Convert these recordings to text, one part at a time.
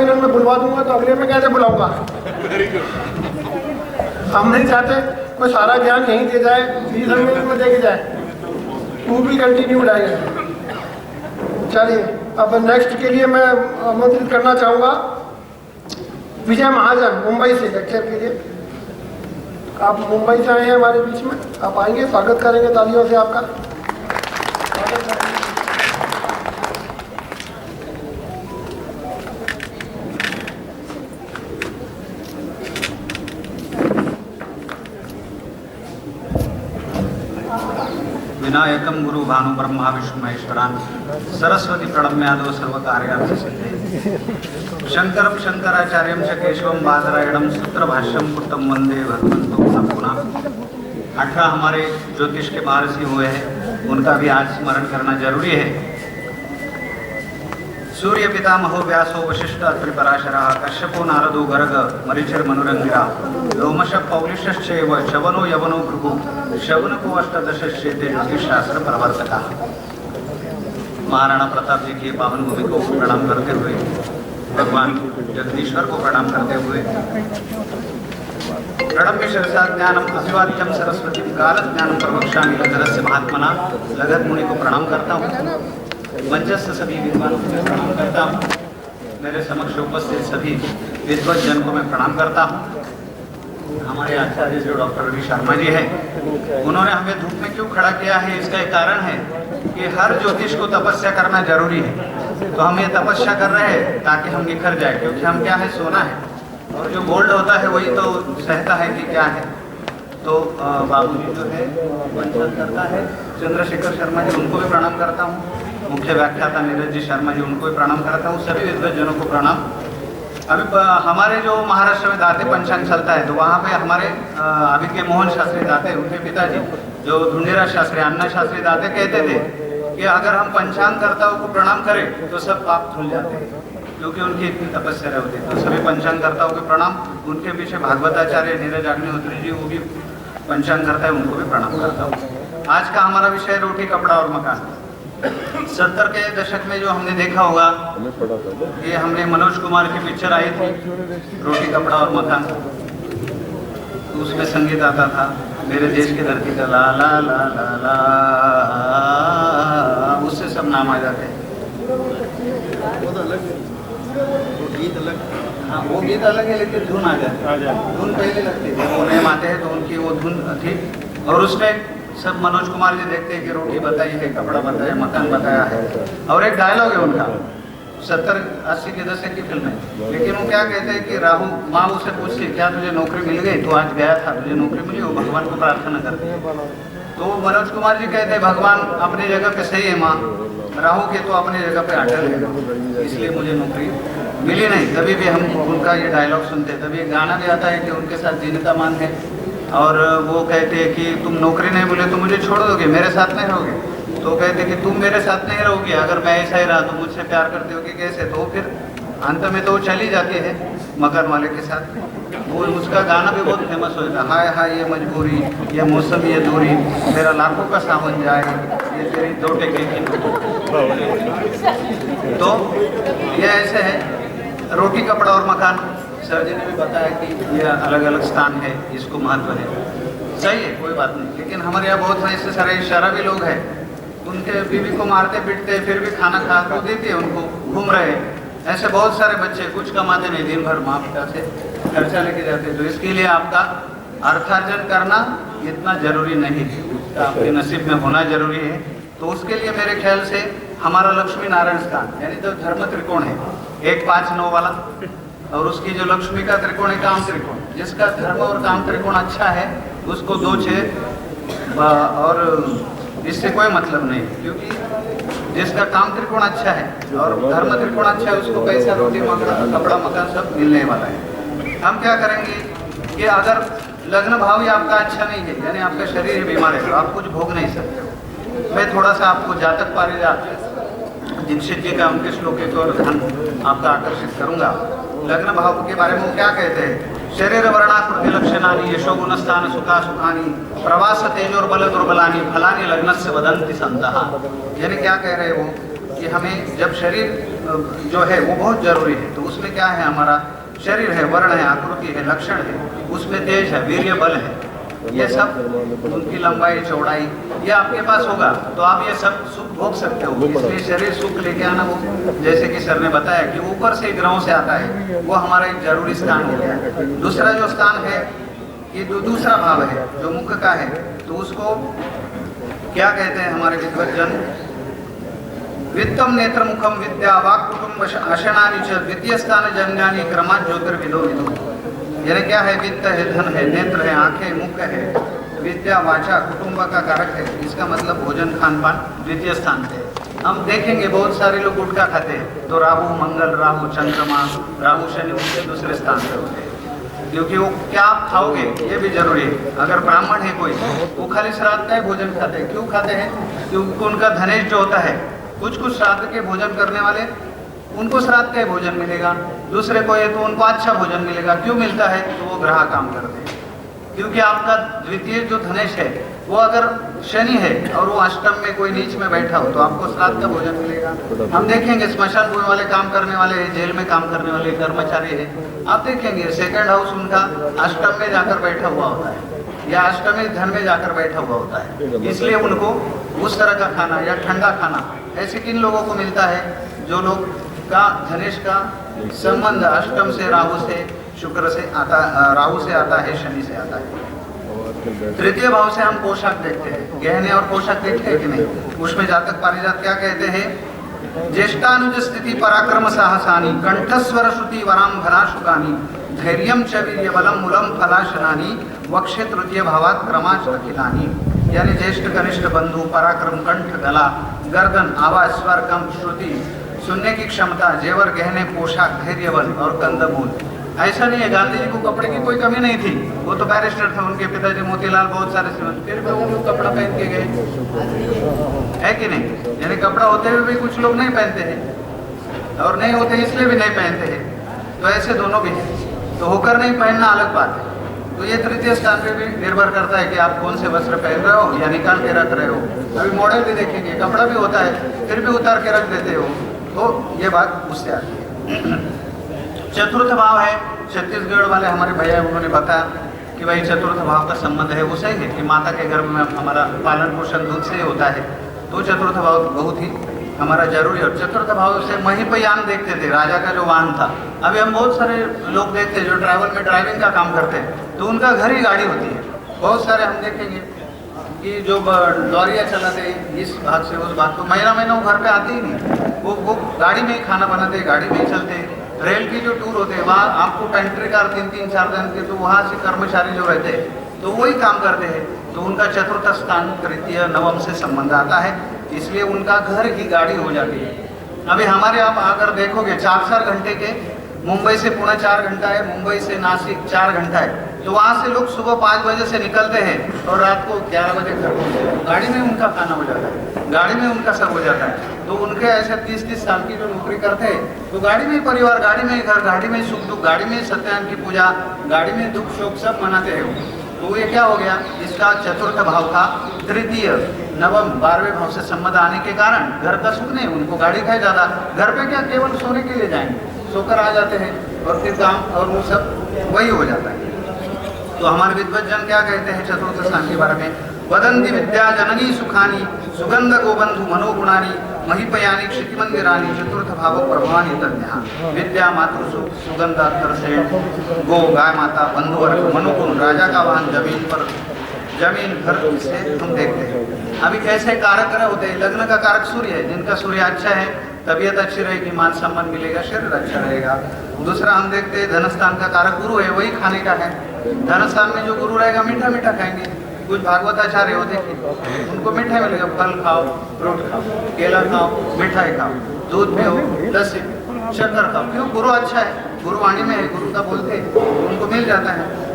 सम्मेलन में बुलवा दूंगा तो अगले में कैसे बुलाऊंगा। हम नहीं चाहते कोई सारा ज्ञान यहीं दे जाए, 20 सम्मेलन में दे के जाए, वो भी कंटिन्यू लाएंगे। चलिए अब नेक्स्ट के लिए मैं आमंत्रित करना चाहूँगा विजय महाजन मुंबई से लेक्चर के लिए। आप मुंबई से आए हैं हमारे बीच में, आप आएंगे, स्वागत करेंगे तालियों से आपका। विनायकम गुरु भानु ब्रह्मा विष्णु महेश्वरान सरस्वती प्रणम्यादो सर्व कार्यार्थ सिद्धे शंकरम शंकराचार्यम च केशवम बादरायणम सूत्र भाष्यम पुट्टम वंदे भगवंतो पुनः पुनः। 18 हमारे ज्योतिष के महर्षि हुए हैं, उनका भी आज स्मरण करना जरूरी है। सूर्य पितामहो व्यासो वशिष्ठ अत्रि पराशरः कश्यपो नारदो गर्ग मरीचिर मनुरंगिरा लोमश पौलिश्चैव शवनो यवनो भृगु शवनको अष्टादशश्चेते ज्योतिषशास्त्र प्रवर्तका। महाराणा प्रताप जी की पावन भूमि को प्रणाम करते हुए, भगवान जगदीश्वर को प्रणाम करते हुए, प्रणम्य शिरसा ज्ञानम अभिवाद्यम सरस्वती काल ज्ञानम प्रवक्ष्यामि लघरस्य महात्मना। लघत मुनि को प्रणाम करता हूँ, मंचस्थ सभी विद्वानों को प्रणाम करता हूँ, मेरे समक्ष उपस्थित सभी विद्वत जन को मैं प्रणाम करता हूँ। हमारे आचार्य जो डॉक्टर रवि शर्मा जी हैं, उन्होंने हमें धूप में क्यों खड़ा किया है, इसका एक कारण है कि हर ज्योतिष को तपस्या करना जरूरी है। तो हम ये तपस्या कर रहे हैं ताकि हम निखर जाए, क्योंकि हम क्या है, सोना है, और जो गोल्ड होता है वही तो सहता है कि क्या है। तो बाबू जी जो है पंचायत करता है, चंद्रशेखर शर्मा जी, उनको भी प्रणाम करता हूँ। मुख्य व्याख्याता नीरज जी शर्मा जी, उनको भी प्रणाम करता हूँ। सभी विद्वत जनों को प्रणाम। अभी हमारे जो महाराष्ट्र में दाते पंचांग चलता है, तो वहाँ पे हमारे अभी के मोहन शास्त्री दाते, उनके पिताजी जो धुंडीराज शास्त्री, अन्ना शास्त्री दाते कहते थे कि अगर हम पंचांगकर्ताओं को प्रणाम करें तो सब पाप धुल जाते हैं, क्योंकि उनकी इतनी तपस्या होती है। तो सभी पंचांगकर्ताओं के प्रणाम। उनके पीछे भागवताचार्य नीरज अग्निहोत्री जी, वो भी पंचांगकर्ता है, उनको भी प्रणाम करता हूँ। आज का हमारा विषय रोटी कपड़ा और मकान। 70 के दशक में जो हमने देखा होगा, ये हमने मनोज कुमार की पिक्चर आई थी रोटी कपड़ा और मकान, तो उसमें संगीत आता था मेरे देश की धरती का ला ला ला ला ला, उससे सब नाम आ जाते हैं। हाँ, वो गीत अलग है लेकिन धुन आ जाती है। धुन पहले लगती थी, वो नए आते हैं तो उनकी वो धुन थी, और उसमें सब मनोज कुमार जी देखते हैं कि रोटी बताई है, कपड़ा बताया, मकान बताया है। और एक डायलॉग है उनका, 70-80 के दशक की फिल्म है, लेकिन वो क्या कहते हैं कि राहु माँ उससे पूछती क्या तुझे नौकरी मिल गई, तो आज गया था, तुझे नौकरी मिली, वो भगवान को प्रार्थना करते हैं। तो मनोज कुमार जी कहते हैं भगवान अपनी जगह पे सही है माँ, राहु के तो अपनी जगह पे अटल है, इसलिए मुझे नौकरी मिली नहीं। तभी भी हम उनका ये डायलॉग सुनते हैं। तभी गाना भी आता है कि उनके साथ जीने का मान है, और वो कहते हैं कि तुम नौकरी नहीं मिले तो मुझे छोड़ दोगे, मेरे साथ नहीं रहोगे। तो कहते हैं कि तुम मेरे साथ नहीं रहोगे, अगर मैं ऐसा ही रहा तो मुझसे प्यार करते हो कि कैसे। तो फिर अंत में तो वो चली जाती है मकान वाले के साथ। वो उसका गाना भी बहुत फेमस होता है, हाय हाय ये मजबूरी, ये मौसम, ये दूरी, मेरा लाखों का सावन जाए, ये तेरी दो टेके की। तो ये ऐसे है रोटी कपड़ा और मकान। सर जी ने भी बताया कि ये अलग अलग स्थान है, इसको महत्व है, सही है, कोई बात नहीं। लेकिन हमारे यहाँ बहुत ऐसे सारे शराबी लोग हैं, उनके बीवी को मारते पीटते, फिर भी खाना खा को देते हैं उनको, घूम रहे हैं। ऐसे बहुत सारे बच्चे कुछ कमाते नहीं, दिन भर माँ पिता से खर्चा लेके जाते। तो इसके लिए आपका अर्थार्जन करना इतना जरूरी नहीं है, आपके नसीब में होना जरूरी है। तो उसके लिए मेरे ख्याल से हमारा लक्ष्मी नारायण स्थान, यानी तो धर्म त्रिकोण है, 1 5 9 वाला, और उसकी जो लक्ष्मी का त्रिकोण है काम त्रिकोण। जिसका धर्म और काम त्रिकोण अच्छा है उसको 2 6 और इससे कोई मतलब नहीं, क्योंकि जिसका काम त्रिकोण अच्छा है और धर्म त्रिकोण अच्छा है उसको पैसा रोटी मकान कपड़ा मकान सब मिलने वाला है। हम क्या करेंगे कि अगर लग्न भाव ही आपका अच्छा नहीं है, यानी आपका शरीर ही बीमार है, तो आप कुछ भोग नहीं सकते हो। मैं थोड़ा सा आपको जातक पारिजात दीक्षित जी का उनके श्लोक की ओर ध्यान आपका आकर्षित करूंगा। लग्न भाव के बारे में वो क्या कहते हैं, शरीर वर्णाकृति लक्षणानि यशो गुणस्थान सुखा सुखानी प्रवास तेजोर बल दुर्बलानी फलानी लग्न से वदंती संतः। यानी क्या कह रहे हैं वो कि हमें जब शरीर जो है वो बहुत जरूरी है। तो उसमें क्या है, हमारा शरीर है, वर्ण है, आकृति है, लक्षण है, उसमें तेज है, वीर्य, बल है, ये सब, उनकी लंबाई चौड़ाई, ये आपके पास होगा तो आप ये सब सुख भोग सकते हो। इसलिए शरीर सुख लेके आना, वो जैसे कि सर ने बताया कि ऊपर से ग्रहों से आता है, वो हमारा एक जरूरी स्थान हो गया है। दूसरा जो स्थान है, ये जो दूसरा भाव है जो मुख का है, तो उसको क्या कहते हैं हमारे विद्वज्जन, वित्तम नेत्र मुखम विद्या वाक कुटुंब अशनानि च द्वितीय स्थान जन्यानि क्रमात् ज्योतिर्विदो विदो। यानी क्या है, वित्त है, धन है, नेत्र है, आंखें, मुख है, विद्या, वाचा, कुटुंब का कारक है, इसका मतलब भोजन, खान पान द्वितीय स्थान पे। हम देखेंगे बहुत सारे लोग गुटखा खाते हैं, तो राहु मंगल, राहु चंद्रमा, राहु शनि उनके दूसरे स्थान पे होते हैं, क्योंकि वो क्या आप खाओगे ये भी जरूरी है। अगर ब्राह्मण है कोई, वो खाली श्राद्ध का ही भोजन खाते हैं। क्यों खाते हैं? क्योंकि उनका धनेश जो होता है, कुछ कुछ श्राद्ध के भोजन करने वाले, उनको श्राद्ध का ही भोजन मिलेगा, दूसरे को ये तो उनको अच्छा भोजन मिलेगा। क्यों मिलता है? तो वो ग्रह काम करते हैं। क्योंकि आपका द्वितीय जो धनेश है, वो अगर शनि है और वो अष्टम में कोई नीच में बैठा हो, तो आपको श्राद्ध का भोजन मिलेगा। हम देखेंगे स्मशान भूमि वाले काम करने वाले हैं, जेल में काम करने वाले कर्मचारी है, आप देखेंगे सेकंड हाउस उनका अष्टम में जाकर बैठा हुआ होता है या अष्टमी धन में जाकर बैठा हुआ होता है। इसलिए उनको उस तरह का खाना या ठंडा खाना ऐसे किन लोगों को मिलता है, जो लोग का धनेश का संबंध अष्टम से, राहु से, शुक्र से आता, राहु से आता है, शनि से आता है। तृतीय भाव से हम पोशाक देखते हैं, गहने और पोशाक देखते हैं कि नहीं? उसमें जातक पारिजात क्या कहते हैं, ज्येष्ठानुज स्थिति पराक्रम साहसानी कंठस्वर श्रुति वराम भराशुकानी धैर्यम च वीर्य बलम मूलम फलाशनानी वक्षे तृतीय भावात क्रमाच अखिलानी। यानी ज्येष्ठ, कनिष्ठ, बंधु, पराक्रम, कंठ, गला, गर्दन, आवाज, स्वर, कंठ, श्रुति, सुनने की क्षमता, जेवर, गहने, पोशाक, धैर्य, बल और कंदमूल। ऐसा नहीं है, गांधी जी को कपड़े की कोई कमी नहीं थी, वो तो बैरिस्टर थे, उनके पिताजी मोतीलाल बहुत सारे श्रीमंत, फिर भी वो लोग कपड़ा पहन के गए, है कि नहीं? यानी कपड़ा होते हुए भी कुछ लोग नहीं पहनते हैं और नहीं होते इसलिए भी नहीं पहनते हैं। तो ऐसे दोनों भी हैं, तो होकर नहीं पहनना अलग बात है। तो ये तृतीय स्थान पे भी निर्भर करता है कि आप कौन से वस्त्र पहन रहे हो या निकाल के रख रहे हो। अभी मॉडल भी देखेंगे, कपड़ा भी होता है फिर भी उतार के रख देते हो, तो ये बात उससे आती है। चतुर्थ भाव है, छत्तीसगढ़ वाले हमारे भैया उन्होंने बताया कि भाई चतुर्थ भाव का संबंध है, वो सही है कि माता के गर्भ में हमारा पालन पोषण दूध से ही होता है, तो चतुर्थ भाव बहुत ही हमारा जरूरी है। और चतुर्थ भाव से महिपयान देखते थे, राजा का जो वाहन था। अभी हम बहुत सारे लोग देखते हैं जो ट्रैवल में ड्राइविंग का काम करते हैं, तो उनका घर ही गाड़ी होती है। बहुत सारे हम देखेंगे कि जो लॉरियाँ चलाते हैं इस भाग से उस भाग को, महीना वो घर पे आते ही नहीं, वो गाड़ी में ही खाना बनाते, गाड़ी में ही चलते। रेल की जो टूर होते हैं वहाँ आपको पेंट्री कार 3-4 दिन के, तो वहाँ से कर्मचारी जो रहते हैं तो वही काम करते हैं, तो उनका चतुर्थ स्थान तृतीय नवम से संबंध आता है, इसलिए उनका घर ही गाड़ी हो जाती है। अभी हमारे आप अगर देखोगे 4-4 घंटे के, मुंबई से पुणे 4 घंटा है, मुंबई से नासिक 4 घंटा है, तो वहाँ से लोग सुबह 5 बजे से निकलते हैं और रात को 11 बजे घर पहुँचते हैं। गाड़ी में उनका खाना हो जाता है, गाड़ी में उनका सब हो जाता है। तो उनके ऐसे 30-30 साल की जो नौकरी करते हैं, तो गाड़ी में ही परिवार, गाड़ी में ही घर, गाड़ी में ही सुख दुख, गाड़ी में ही सत्यनारायण की पूजा, गाड़ी में दुख शोक सब मनाते हैं। तो ये क्या हो गया, इसका चतुर्थ भाव का तृतीय नवम 12वें भाव से संबंध आने के कारण घर का सुख नहीं, उनको गाड़ी का ज़्यादा, घर पे क्या केवल सोने के लिए जाएंगे, सोकर आ जाते हैं और फिर काम और वो सब वही हो जाता है। तो हमारे विद्वज्जन क्या कहते हैं चतुर्थ स्थान के बारे में, वदंती विद्या जननी सुखानी सुगंध गोबंधु मनोगुणानी महिपयानी क्षितिमंदिरानी चतुर्थ भाव प्रभवानी तज्ञा। विद्या, मातृ सुगंध, से गो, गाय माता, बंधु वर्ग, मनोगुण, राजा का वाहन, जमीन पर जमीन घर से हम देखते हैं। अभी कैसे कारक ग्रह होते हैं, लग्न का कारक सूर्य है, जिनका सूर्य अच्छा है तबीयत अच्छी रहेगी, मान सम्मान मिलेगा, शरीर अच्छा रहेगा। दूसरा हम देखते हैं धनस्थान का कारक गुरु है, वही खाने का है। धनस्थान में जो गुरु रहेगा मीठा मीठा खाएंगे। कुछ भागवताचार्य होते हैं उनको मिठाई मिलेगा, फल खाओ, फ्रूट खाओ, केला खाओ, मिठाई खाओ, दूध पियो, लस्सी, शक्कर खाओ। क्यों? गुरु अच्छा है, गुरु वाणी में है, गुरु का बोलते हैं, उनको मिल जाता है।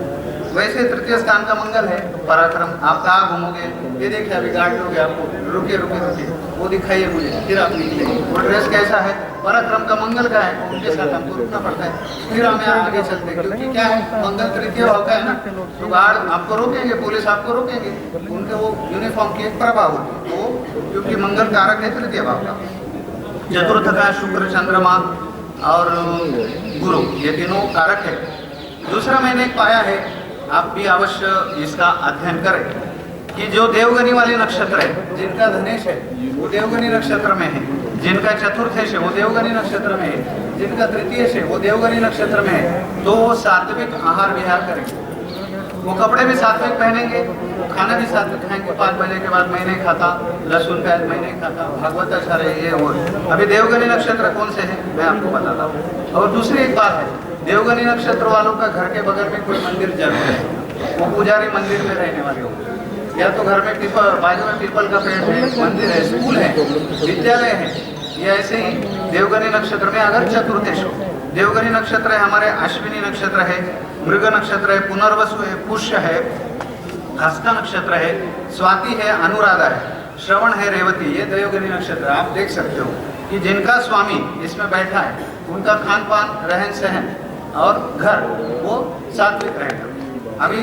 वैसे तृतीय स्थान का मंगल है, पराक्रम। आप कहाँ घूमोगे, ये देखिए अभी गाड़ी हो गया आपको, रुके रुके रुके, वो दिखाइए मुझे, फिर आप निकले। वो ड्रेस कैसा है, पराक्रम का मंगल का है, उनके साथ हमको रुकना पड़ता है, फिर हमें आगे चलते हैं, क्योंकि क्या है मंगल तृतीय भाव का है ना, तो गार्ड आपको रोकेंगे, पुलिस आपको रोकेंगे, उनके वो यूनिफॉर्म की एक प्रभाव होगी, वो क्योंकि मंगल कारक है तृतीय भाव का। चतुर्थ का शुक्र, चंद्रमा और गुरु, ये तीनों कारक है। दूसरा मैंने एक पाया है, आप भी अवश्य इसका अध्ययन करें कि जो देवगनी वाले नक्षत्र है, जिनका धनेश है वो देवगनी नक्षत्र में है, जिनका चतुर्थेश है वो देवगनी नक्षत्र में है, जिनका तृतीयेश है वो देवगनी नक्षत्र में है, तो वो सात्विक आहार विहार करेंगे। वो कपड़े भी सात्विक पहनेंगे, खाना भी सात्विक खाएंगे। 5 बजे के बाद मैं नहीं खाता लहसुन प्याज, मैं नहीं खाता, भागवत अच्छा रहे, ये वो। अभी देवगनी नक्षत्र कौन से हैं मैं आपको बताता हूँ। और दूसरी एक बात है, देवगनी नक्षत्र वालों का घर के बगल में कोई मंदिर जरूर है, वो पुजारी मंदिर में रहने वाले होंगे, या तो घर में पीपल, बाजू में पीपल का पेड़ है, मंदिर है, स्कूल है, विद्यालय है। ये ऐसे ही देवगनी नक्षत्र में अगर चतुर्थेश हो, देवगनी नक्षत्र है हमारे अश्विनी नक्षत्र है, मृग नक्षत्र है, पुनर्वसु है, पुष्य है, हस्त नक्षत्र है, स्वाति है, अनुराधा है, श्रवण है, रेवती, ये देवगनी नक्षत्र। आप देख सकते हो कि जिनका स्वामी इसमें बैठा है उनका खान पान, रहन सहन और घर वो सात्विक रहेगा। अभी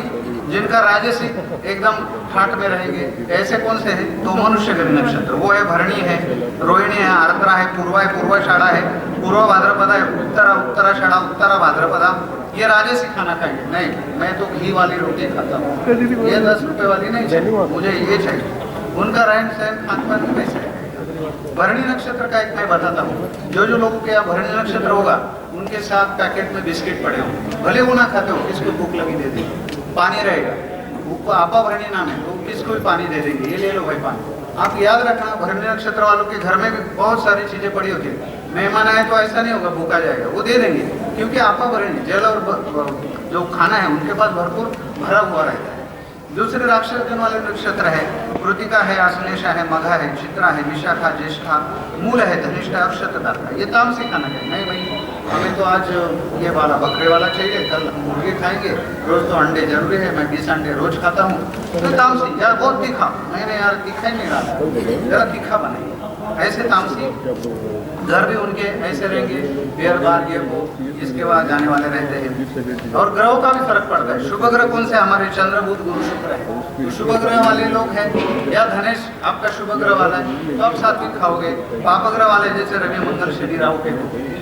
जिनका राजसिक एकदम ठाट में रहेंगे, ऐसे कौन से हैं? तो मनुष्यगणी नक्षत्र, वो है भरणी है, रोहिणी है, आर्द्रा है, पूर्वा है, पूर्वाषाढ़ा है, पूर्व भाद्रपदा है, उत्तराषाढ़ा, उत्तरा भाद्रपदा, ये राजसिक खाना खाएंगे। नहीं, मैं तो घी वाली रोटी खाता हूँ, ये 10 रुपए वाली नहीं चाहिए, मुझे ये चाहिए। उनका रहन सहन खान पान कैसे है? भरणी नक्षत्र का एक मैं बताता हूँ, जो लोगों के यहाँ भरणी नक्षत्र होगा उनके साथ पैकेट में बिस्किट पड़े हों, भले वो ना खाते हो, किसको भूख लगी दे देंगे, पानी रहेगा, आपा भरणी नाम है तो किसको भी पानी दे देंगे, ये ले लो भाई पानी। आप याद रखना, भरणी नक्षत्र वालों के घर में भी बहुत सारी चीजें पड़ी होती है, मेहमान आए तो ऐसा नहीं होगा भूखा जाएगा, वो दे देंगे, क्योंकि आपा भरणी जल और जो खाना है उनके पास भरपूर भरा हुआ रहता है। दूसरे राक्षसगण वाले नक्षत्र है, कृतिका है, आश्लेषा है, मघा है, चित्रा है, विशाखा, ज्येष्ठा, मूल है, धनिष्ठा और शतदाता। ये तामसिक खाना है। नहीं भाई, हमें तो आज ये वाला बकरे वाला चाहिए, कल मुर्गी खाएंगे, रोज तो अंडे जरूरी है, मैं 20 अंडे रोज खाता हूँ, तो तामसिक। यार बहुत तीखा, मैंने यार तीखा ही नहीं डाला, जरा तीखा बनाइए, ऐसे तामसिक। घर भी उनके ऐसे रहेंगे, बेर बार ये वो इसके बाद जाने वाले रहते हैं। और ग्रहों का भी फर्क पड़ता है। शुभ ग्रह कौन से? हमारे चंद्र, बुध, गुरु, शुक्र है। तो शुभ ग्रह वाले लोग हैं, या धनेश आपका शुभ ग्रह वाला है तो आप सात्विक खाओगे। पाप ग्रह वाले जैसे रवि, मंगल, शनि, राहु के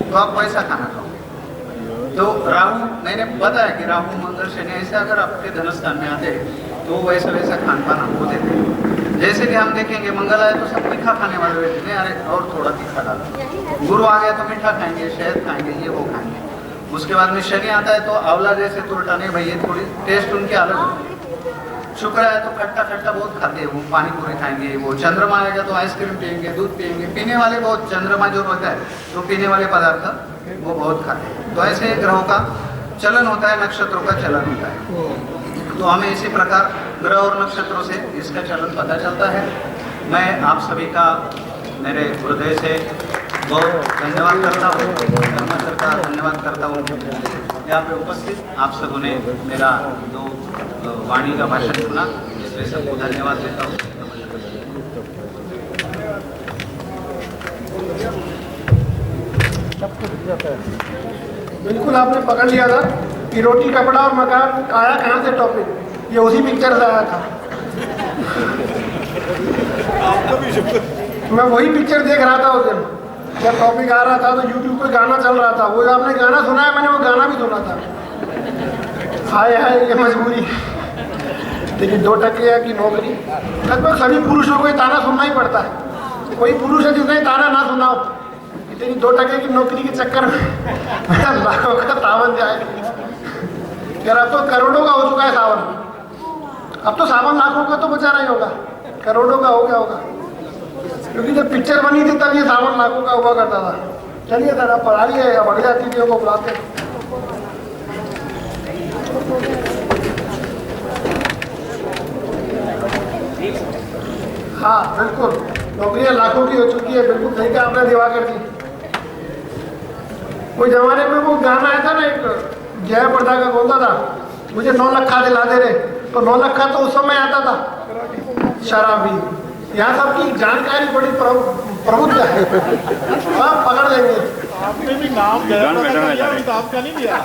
तो आप वैसा खाना खाओगे। तो राहु, मैंने बताया कि राहु, मंगल, शनि ऐसे अगर आपके धनस्थान में आते हैं तो वैसा वैसा खान पान हमको देते हैं। जैसे कि हम देखेंगे मंगल आए तो सब तीखा खाने वाले रहते हैं, अरे और थोड़ा तीखा डालो। गुरु आ गया तो मीठा खाएंगे, शहद खाएंगे, ये वो खाएंगे। उसके बाद में शनि आता है तो आंवला जैसे तुरटा, नहीं भाई ये थोड़ी टेस्ट उनके अलग होती है। शुक्र आया तो खट्टा खट्टा बहुत खाते हैं, वो पानी पूरी खाएंगे। वो चंद्रमा आएगा तो आइसक्रीम पियेंगे, दूध पियेंगे। पीने वाले बहुत, चंद्रमा जो होता है तो पीने वाले पदार्थ वो बहुत खाते हैं। तो ऐसे ग्रहों का चलन होता है, नक्षत्रों का चलन होता है। तो हमें इसी प्रकार ग्रह और नक्षत्रों से इसका चलन पता चलता है। मैं आप सभी का मेरे हृदय से बहुत धन्यवाद करता हूँ, धन्यवाद करता हूँ। यहाँ पे उपस्थित आप सबों ने मेरा जो वाणी का भाषण सुना, इसलिए सबको धन्यवाद देता हूँ। बिल्कुल आपने पकड़ लिया था कि रोटी, कपड़ा और मकान आया कहाँ से टॉपिक, ये उसी पिक्चर से आया था। मैं वही पिक्चर देख रहा था उस दिन जब टॉपिक आ रहा था, तो यूट्यूब पे गाना चल रहा था। वो आपने गाना सुना है? मैंने वो गाना भी सुना था, हाय हाय ये मजबूरी। लेकिन 2 टकिया की नौकरी, लगभग सभी पुरुषों को ये ताना सुनना ही पड़ता है। कोई पुरुष है जिसने ताना ना सुना हो, तेरी 2 टके की नौकरी के चक्कर में लाखों का सावन जाएगा। यार अब तो करोड़ों का हो चुका है सावन, अब तो सावन लाखों का तो बचा नहीं होगा, करोड़ों का हो गया होगा। क्योंकि जब पिक्चर बनी थी तब ये सावन लाखों का हुआ करता था। चलिए सर आप पढ़ाइए, अब अगले अतिथियों को बुलाते हैं। हाँ बिल्कुल, नौकरियां लाखों की हो चुकी है, बिल्कुल सही कहा आपने दिवाकर जी। कोई जमाने में वो गाना आया था ना, एक जय प्रदा का बोलता था, मुझे 9 लखा दिला दे रहे, तो 9 लखा तो उस समय आता था शराबी। यहाँ सबकी जानकारी बड़ी प्रबुद्ध है, हाँ पकड़ लेंगे। आपने भी नाम आपका नहीं दिया।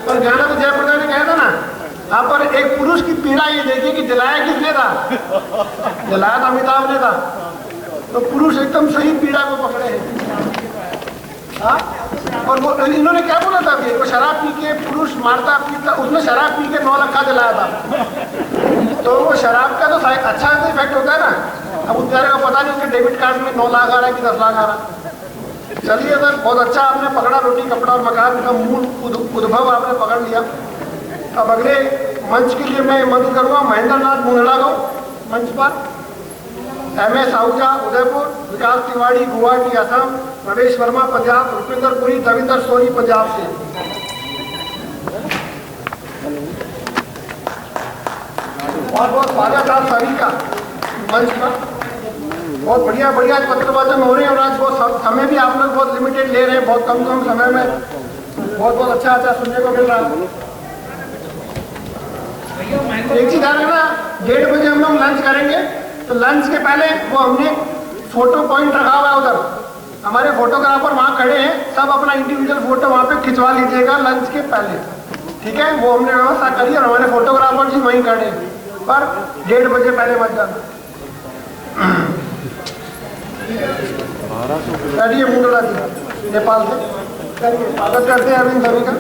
पर गाना तो जय प्रदा ने कहा था ना, आप पर एक पुरुष की पीड़ा ये देखिए कि जलाया किसने था, जलाया तो अमिताभ ने था। तो पुरुष एकदम सही पीड़ा को पकड़े हैं। हाँ? और वो इन्होंने क्या बोला था अभी, वो शराब पी के पुरुष मारता पीता, उसने शराब पी के 9 लक्का जलाया था। तो वो शराब का तो अच्छा इफेक्ट होता है ना। अब उस बेचारे को पता नहीं उसके डेबिट कार्ड में 9 लाख आ रहा है कि 10 लाख आ रहा है। चलिए सर, बहुत अच्छा आपने पकड़ा रोटी कपड़ा और मकान का मूल उद्भव आपने पकड़ लिया। अब अगले मंच के लिए मैं मदद करूँगा महेंद्र नाथ मुंडला को मंच पर, MS आहूजा उदयपुर, विकास तिवारी गुवाहाटी असम, प्रवेश वर्मा पंजाब, रुपिंदर पुरी दविंदर सोनी पंजाब से। बहुत बहुत स्वागत आप सभी का मंच पर। बहुत बढ़िया बढ़िया पत्र वाचन हो रहे हैं और आज बहुत समय भी आप लोग बहुत लिमिटेड ले रहे हैं, बहुत कम समय में बहुत बहुत अच्छा अच्छा सुनने को मिल रहा है। एक चीज ध्यान रखना, 1:30 बजे हम लोग लंच करेंगे, तो लंच के पहले वो हमने फोटो पॉइंट रखा हुआ है उधर, हमारे फोटोग्राफर वहाँ खड़े हैं, सब अपना इंडिविजुअल फोटो वहाँ पे खिंचवा लीजिएगा लंच के पहले, ठीक है। वो हमने व्यवस्था करी और हमारे फोटोग्राफर जी वहीं खड़े हैं, पर 1:30 बजे पहले मत जाना। चलिए मुंडला जी नेपाल से स्वागत करते हैं अरविंद सभी का।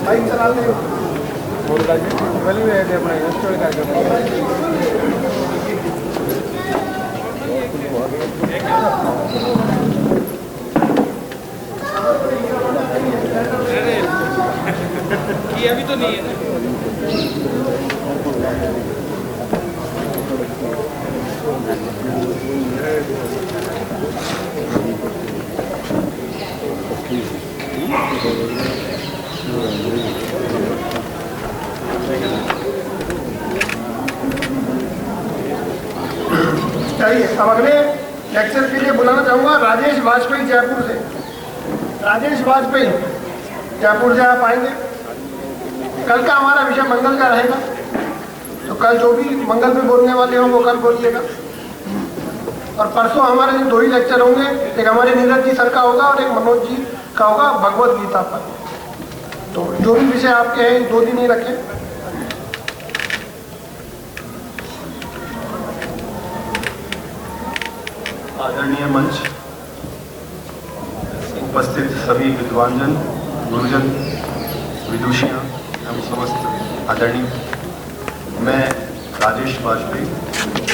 भाई चला ये अभी तो नहीं है। चाहिए। अब अगले लेक्चर के लिए बुलाना चाहूँगा राजेश वाजपेयी जयपुर से। राजेश वाजपेयी जयपुर से आप आएंगे। कल का हमारा विषय मंगल का रहेगा, तो कल जो भी मंगल पे बोलने वाले हों वो कल बोलिएगा। और परसों हमारे 2 ही लेक्चर होंगे, एक हमारे नीरज जी सर का होगा और एक मनोज जी का होगा भगवत गीता पर। तो जो भी विषय आपके हैं 2 दिन ही रखें। आदरणीय मंच, उपस्थित सभी विद्वानजन, गुरुजन, विदुषियाँ एवं समस्त आदरणीय, मैं Rajesh Vajpayee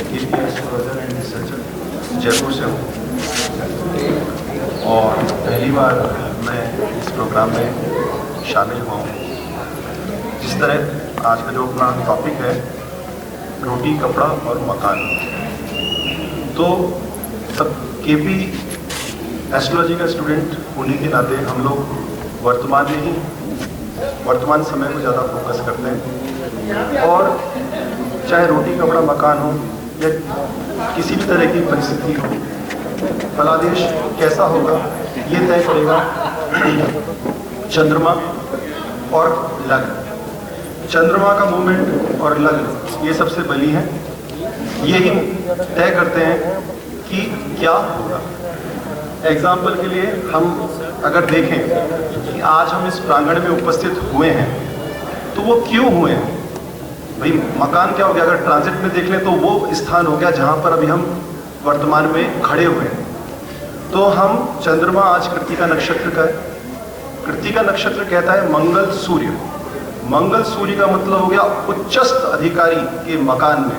KPS professor and researcher Jaipur से हूँ और पहली बार मैं इस प्रोग्राम में शामिल हुआ हूँ। जिस तरह आज का जो अपना टॉपिक है रोटी कपड़ा और मकान, तो सब KP एस्ट्रोलॉजी का स्टूडेंट होने के नाते हम लोग वर्तमान समय को ज़्यादा फोकस करते हैं और चाहे रोटी कपड़ा मकान हो या किसी भी तरह की परिस्थिति हो, फलादेश कैसा होगा ये तय करेगा चंद्रमा और लग्न। चंद्रमा का मूवमेंट और लग्न ये सबसे बली है, यही तय करते हैं कि क्या होगा। एग्जाम्पल के लिए हम अगर देखें कि आज हम इस प्रांगण में उपस्थित हुए हैं तो वो क्यों हुए हैं। भाई मकान क्या हो गया, अगर ट्रांजिट में देख लें तो वो स्थान हो गया जहाँ पर अभी हम वर्तमान में खड़े हुए हैं। तो हम चंद्रमा आज कृत्तिका नक्षत्र का है। कृत्तिका नक्षत्र कहता है मंगल सूर्य। मंगल सूर्य का मतलब हो गया उच्चस्थ अधिकारी के मकान में।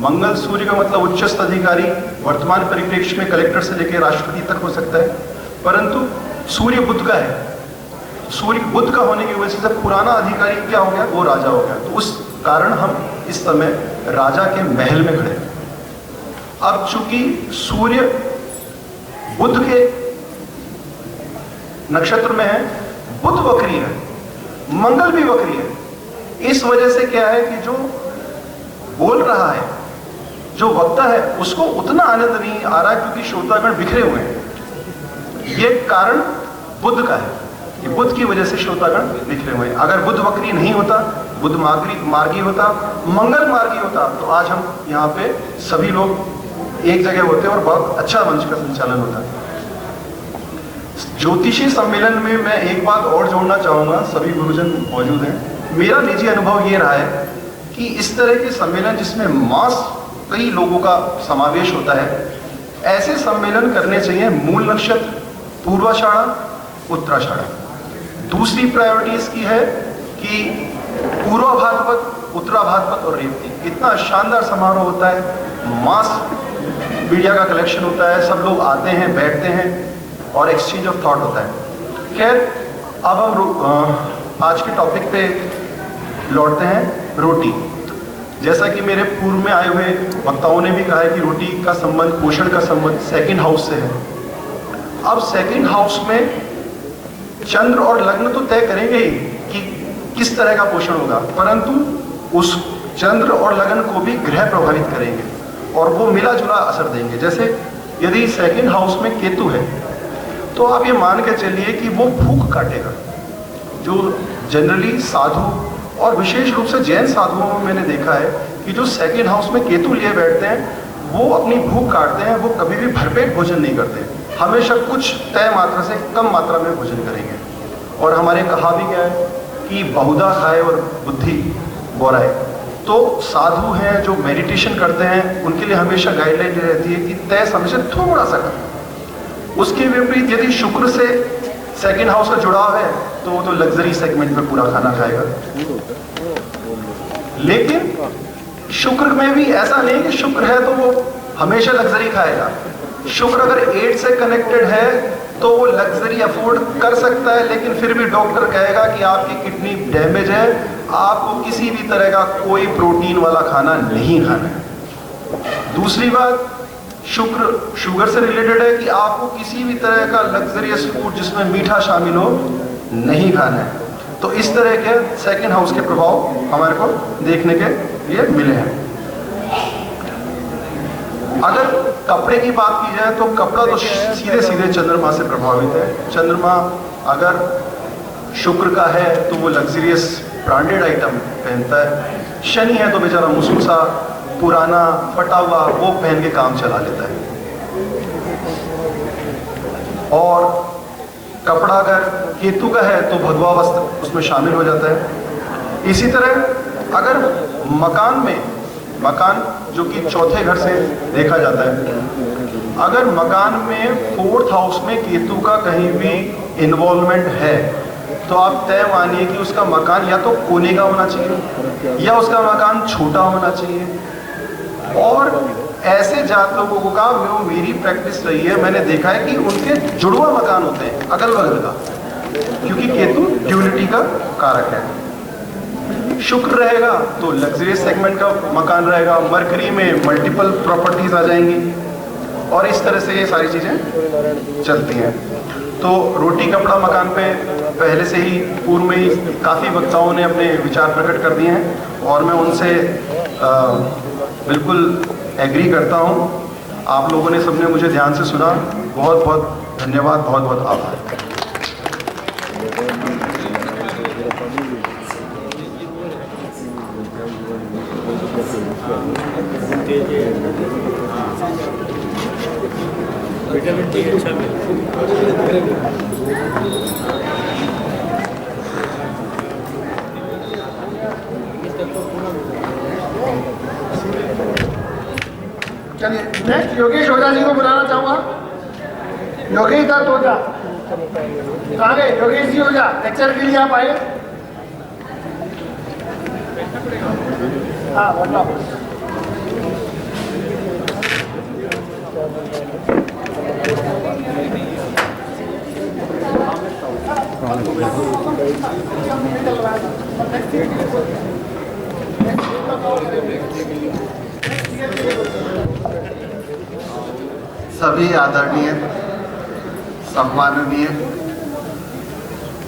मंगल सूर्य का मतलब उच्चस्थ अधिकारी वर्तमान परिप्रेक्ष्य में कलेक्टर से लेकर राष्ट्रपति तक हो सकता है, परंतु सूर्य बुध का है। सूर्य बुध का होने की वजह से जब पुराना अधिकारी क्या हो गया, वो राजा हो गया। तो उस कारण हम इस समय राजा के महल में खड़े हैं। अब चूंकि सूर्य बुध के नक्षत्र में है, बुध वक्री है, मंगल भी वक्री है। इस वजह से क्या है कि जो बोल रहा है, जो वक्ता है, उसको उतना आनंद नहीं आ रहा है क्योंकि श्रोतागण बिखरे हुए हैं। ये कारण बुध का है, ये बुध की वजह से श्रोतागण बिखरे हुए हैं। अगर बुध वक्री नहीं होता, बुध मार्गी होता, मंगल मार्गी होता, तो आज हम यहाँ पे सभी लोग एक जगह होते हैं और बहुत अच्छा वंश का संचालन होता है। ज्योतिषी सम्मेलन में मैं एक बात और जोड़ना चाहूँगा, सभी गुरुजन मौजूद हैं। मेरा निजी अनुभव ये रहा है कि इस तरह के सम्मेलन जिसमें मास कई लोगों का समावेश होता है, ऐसे सम्मेलन करने चाहिए मूल नक्षत्र, पूर्वाषाढ़ा, उत्तराषाढ़ा। दूसरी प्रायोरिटी इसकी है कि पूर्वा भाद्रपद, उत्तरा भाद्रपद और रेवती। इतना शानदार समारोह होता है, मास मीडिया का कलेक्शन होता है, सब लोग आते हैं, बैठते हैं और एक्सचेंज ऑफ थॉट होता है। खैर, अब हम आज के टॉपिक पे लौटते हैं, रोटी। जैसा कि मेरे पूर्व में आए हुए वक्ताओं ने भी कहा है कि रोटी का संबंध, पोषण का संबंध सेकंड हाउस से है। अब सेकंड हाउस में चंद्र और लग्न तो तय करेंगे ही कि किस तरह का पोषण होगा, परंतु उस चंद्र और लग्न को भी ग्रह प्रभावित करेंगे और वो मिला जुला असर देंगे। जैसे यदि सेकंड हाउस में केतु है तो आप ये मान के चलिए कि वो भूख काटेगा। जो जनरली साधु और विशेष रूप से जैन साधुओं में मैंने देखा है कि जो सेकंड हाउस में केतु लिए बैठते हैं वो अपनी भूख काटते हैं, वो कभी भी भरपेट भोजन नहीं करते, हमेशा कुछ तय मात्रा से कम मात्रा में भोजन करेंगे। और हमारे कहा भी गया है कि बहुधा खाए और बुद्धि बोराए। तो साधु हैं जो मेडिटेशन करते हैं, उनके लिए हमेशा गाइडलाइन ये रहती है कि तय समय से थोड़ा सा करें। उसके विपरीत यदि शुक्र से सेकंड हाउस का जुड़ाव है तो वो तो लग्जरी सेगमेंट में पूरा खाना खाएगा। लेकिन शुक्र में भी ऐसा नहीं कि शुक्र है तो वो हमेशा लग्जरी खाएगा। शुक्र अगर 8 से कनेक्टेड है तो वो लग्जरी अफोर्ड कर सकता है, लेकिन फिर भी डॉक्टर कहेगा कि आपकी किडनी डैमेज है, आपको किसी भी तरह का कोई प्रोटीन वाला खाना नहीं खाना है। दूसरी बात, शुक्र शुगर से रिलेटेड है कि आपको किसी भी तरह का लग्जरियस फूड जिसमें मीठा शामिल हो नहीं खाना है। तो इस तरह के सेकंड हाउस के प्रभाव हमारे को देखने के लिए मिले हैं। अगर कपड़े की बात की जाए तो कपड़ा तो सीधे सीधे चंद्रमा से प्रभावित है। चंद्रमा अगर शुक्र का है तो वो लग्जरियस ब्रांडेड आइटम पहनता है, शनि है तो बेचारा मुसमुसा पुराना फटा हुआ वो पहन के काम चला लेता है। और कपड़ा अगर केतु का है तो भगवा वस्त्र उसमें शामिल हो जाता है। इसी तरह अगर मकान जो कि चौथे घर से देखा जाता है, अगर मकान में 4th हाउस में केतु का कहीं भी इन्वॉल्वमेंट है तो आप तय मानिए कि उसका मकान या तो कोने का होना चाहिए या उसका मकान छोटा होना चाहिए। और ऐसे जात लोगों का मेरी प्रैक्टिस रही है, मैंने देखा है कि उनके जुड़वा मकान होते हैं अगल बगल का, क्योंकि केतु ड्यूलिटी का कारक है। शुक्र रहेगा तो लग्जरियस सेगमेंट का मकान रहेगा, मरकरी में मल्टीपल प्रॉपर्टीज आ जाएंगी और इस तरह से ये सारी चीज़ें चलती हैं। तो रोटी कपड़ा मकान पे पहले से ही पूर्व में ही काफ़ी वक्ताओं ने अपने विचार प्रकट कर दिए हैं और मैं उनसे बिल्कुल एग्री करता हूँ। आप लोगों ने सबने मुझे ध्यान से सुना, बहुत बहुत धन्यवाद, बहुत बहुत आभार। विटामिन डी अच्छा चलिए नेक्स्ट योगेश ओझा जी को बुलाना चाहूँगा। योगेश दत्त ओझा कहाँ गए? योगेश जी ओझा लेक्चर के लिए आप आए? हाँ बताओ। सभी आदरणीय, सम्माननीय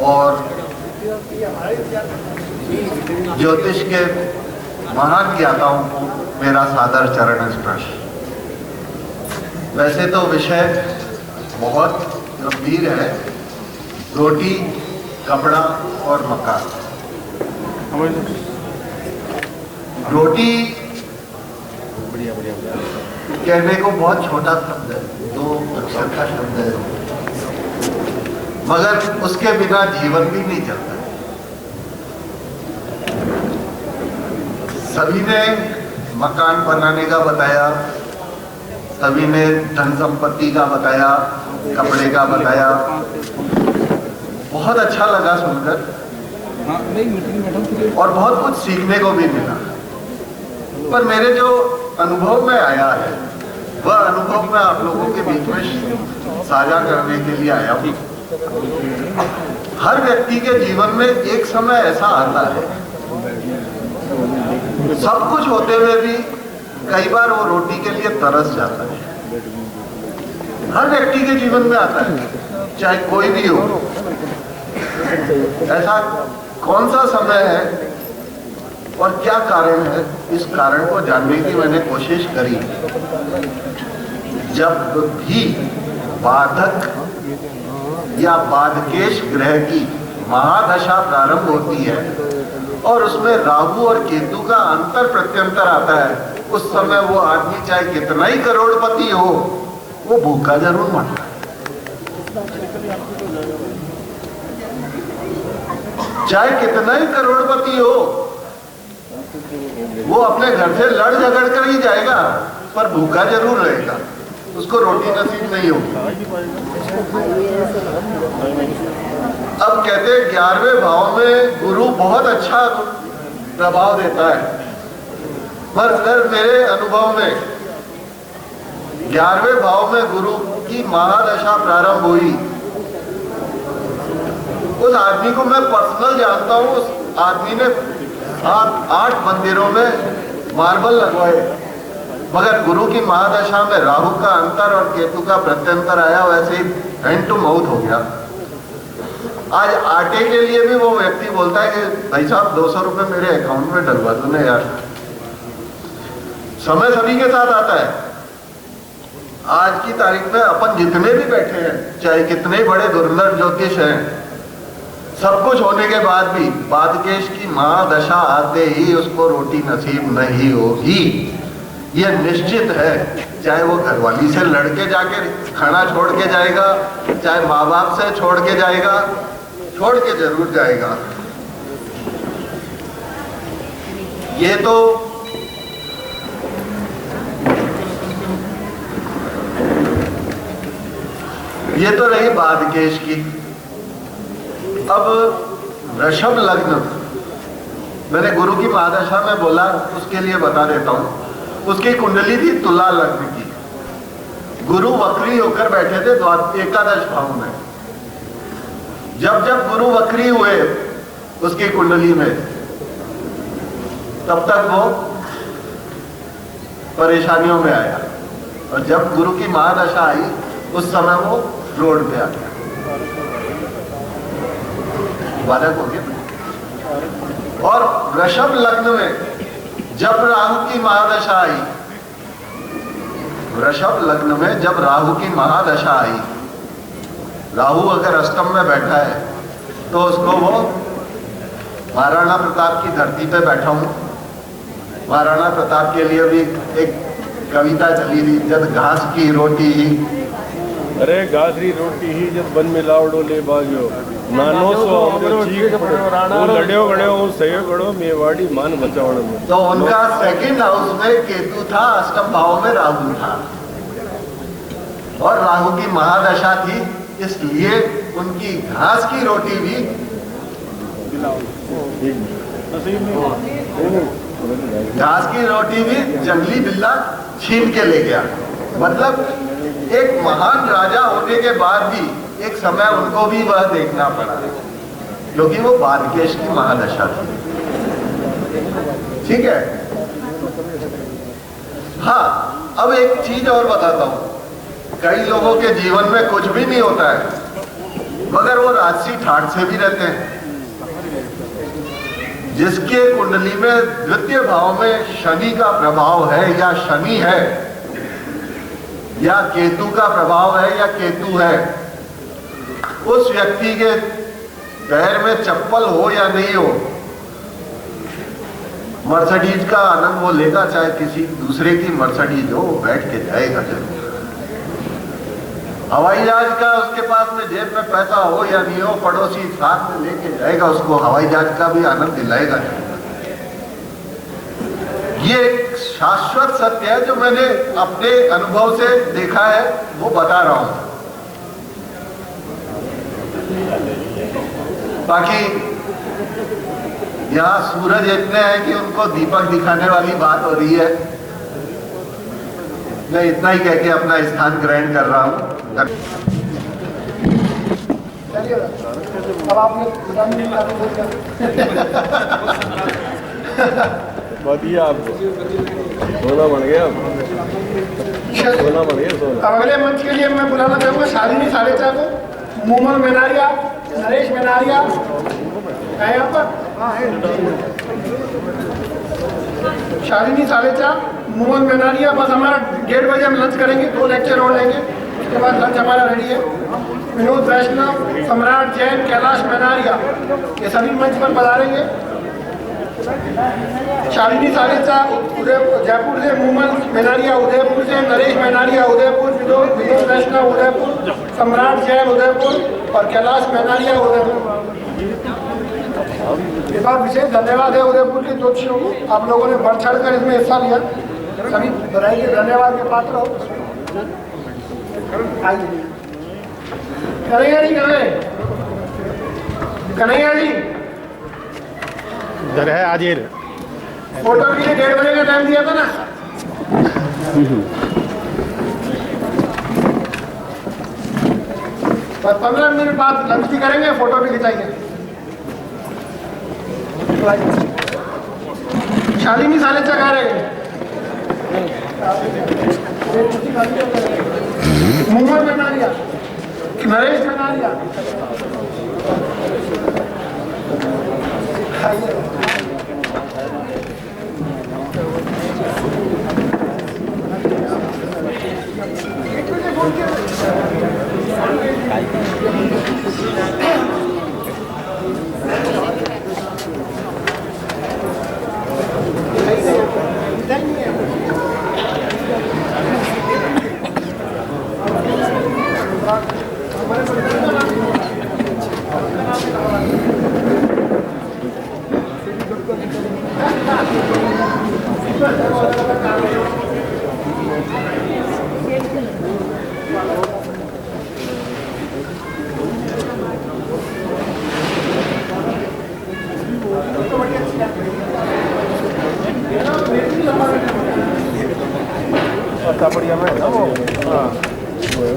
और ज्योतिष के महान ज्ञाताओं को मेरा सादर चरण स्पर्श। वैसे तो विषय बहुत गंभीर है, रोटी कपड़ा और मकान। रोटी कहने को बहुत छोटा शब्द है, 2 अक्षर का शब्द है, मगर उसके बिना जीवन भी नहीं चलता। सभी ने मकान बनाने का बताया, सभी ने धन संपत्ति का बताया, कपड़े का बताया, बहुत अच्छा लगा सुनकर और बहुत कुछ सीखने को भी मिला। पर मेरे जो अनुभव में आया है वह अनुभव मैं आप लोगों के बीच में साझा करने के लिए आया हूँ। हर व्यक्ति के जीवन में एक समय ऐसा आता है, सब कुछ होते हुए भी कई बार वो रोटी के लिए तरस जाता है। हर व्यक्ति के जीवन में आता है, चाहे कोई भी हो। ऐसा कौन सा समय है और क्या कारण है, इस कारण को जानने की मैंने कोशिश करी। जब भी बाधक या बाधकेश ग्रह की महादशा प्रारंभ होती है और उसमें राहु और केतु का अंतर प्रत्यंतर आता है, उस समय वो आदमी चाहे कितना ही करोड़पति हो, वो भूखा जरूर मरता है। चाहे कितना ही करोड़पति हो, वो अपने घर से लड़ झगड़ कर ही जाएगा, पर भूखा जरूर रहेगा, उसको रोटी नसीब नहीं होगी। अब कहते हैं 11वें भाव में गुरु बहुत अच्छा प्रभाव देता है, पर अगर मेरे अनुभव में 11वें भाव में गुरु की महादशा प्रारंभ हुई, उस आदमी को मैं पर्सनल जानता हूं। उस आदमी ने 8 मंदिरों में मार्बल लगवाए, मगर गुरु की महादशा में राहु का अंतर और केतु का प्रत्यंतर आया, वैसे ही हैंड टू माउथ हो गया। आज आटे के लिए भी वो व्यक्ति बोलता है कि भाई साहब 200 रुपए मेरे अकाउंट में डलवा दो ना यार। समय सभी के साथ आता है। आज की तारीख में अपन जितने भी बैठे हैं, चाहे कितने बड़े दुर्लभ ज्योतिष हैं, सब कुछ होने के बाद भी बाधकेश की महादशा आते ही उसको रोटी नसीब नहीं होगी, यह निश्चित है। चाहे वो घरवाली से लड़के जाके खाना छोड़ के जाएगा, चाहे माँ बाप से छोड़ के जाएगा, छोड़ के जरूर जाएगा। ये तो रही बाधकेश की। अब वृषभ लग्न, मैंने गुरु की महादशा में बोला, उसके लिए बता देता हूं। उसकी कुंडली थी तुला लग्न की। गुरु वक्री होकर बैठे थे एकादश भाव में। जब जब गुरु वक्री हुए उसकी कुंडली में, तब तक वो परेशानियों में आया, और जब गुरु की महादशा आई उस समय वो रोड पे आ गया, बालक हो गया। और वृषभ लग्न में जब राहु की महादशा आई, वृषभ लग्न में जब राहु की महादशा आई, राहु अगर अष्टम में बैठा है तो उसको वो महाराणा प्रताप की धरती पे बैठा हूं। महाराणा प्रताप के लिए भी एक कविता चली थी, जब घास की रोटी ही, अरे घासरी रोटी ही जब बन में लावड़ो ले बाग्यो नानो सो हमरो चीख वो लड़ियो गड़ियो वो सयो गड़ो मेवाड़ी मान बचावण में। तो उनका सेकंड हाउस में केतु था, अष्टम भाव में राहु था, और राहु की महादशा थी, इसलिए उनकी घास की रोटी भी जंगली बिल्ला छीन के ले गया। मतलब एक महान राजा होने के बाद भी एक समय उनको भी वह देखना पड़ा, क्योंकि वो बाधकेश की महादशा थी। ठीक है। हाँ, अब एक चीज और बताता हूं। कई लोगों के जीवन में कुछ भी नहीं होता है, मगर वो राजसी ठाठ से भी रहते हैं। जिसके कुंडली में द्वितीय भाव में शनि का प्रभाव है, या शनि है, या केतु का प्रभाव है, या केतु है, उस व्यक्ति के पैर में चप्पल हो या नहीं हो, मर्सिडीज का आनंद वो लेगा, चाहे किसी दूसरे की मर्सिडीज हो, बैठ के जाएगा जरूर। हवाई जहाज का उसके पास में जेब में पैसा हो या नहीं हो, पड़ोसी साथ में लेके जाएगा उसको, हवाई जहाज का भी आनंद दिलाएगा। ये एक शाश्वत सत्य है जो मैंने अपने अनुभव से देखा है, वो बता रहा हूं। बाकी यहाँ सूरज इतने हैं कि उनको दीपक दिखाने वाली बात हो रही है। मैं इतना ही कह के अपना स्थान ग्रहण कर रहा हूँ। अब आपने बढ़िया, आपको सोना बन गया, सोना बन गया सोना। अब अगले मंच के लिए मैं बुलाना चाहूंगा शालिनी सालेचा को, मोमन मेनारिया, नरेश मेनारिया है यहाँ पर। शालिनी सालेचा, मोमन मेनारिया। बस हमारा 1:30 बजे हम लंच करेंगे, 2 लेक्चर और लेंगे, उसके बाद लंच हमारा रेडी है। विनोद वैष्णव, सम्राट जैन, कैलाश मेनारिया, ये सभी मंच पर पधारेंगे। शालिनी सालेचा जयपुर से, मोमन मेनारिया उदयपुर से, नरेश मेनारिया उदयपुर, विनोद वैष्णव उदयपुर, सम्राट जैन उदयपुर और कैलाश मेनारिया उदयपुर। एक बार विशेष धन्यवाद है उदयपुर के ज्योतिषियों को, आप लोगों ने बढ़ चढ़ कर इसमें हिस्सा लिया, सभी बधाई के धन्यवाद के पात्र हो। आइए कन्हैया जी, कन्हैया जी इधर है हाजिर। फोटो के लिए 1:30 बजे का टाइम दिया था ना। बस 15 मिनट बाद लंच भी करेंगे, फोटो भी खिंचाएंगे। शालिनी सालेचा कह रहे हैं, मोमन मेनारिया, नरेश मेनारिया।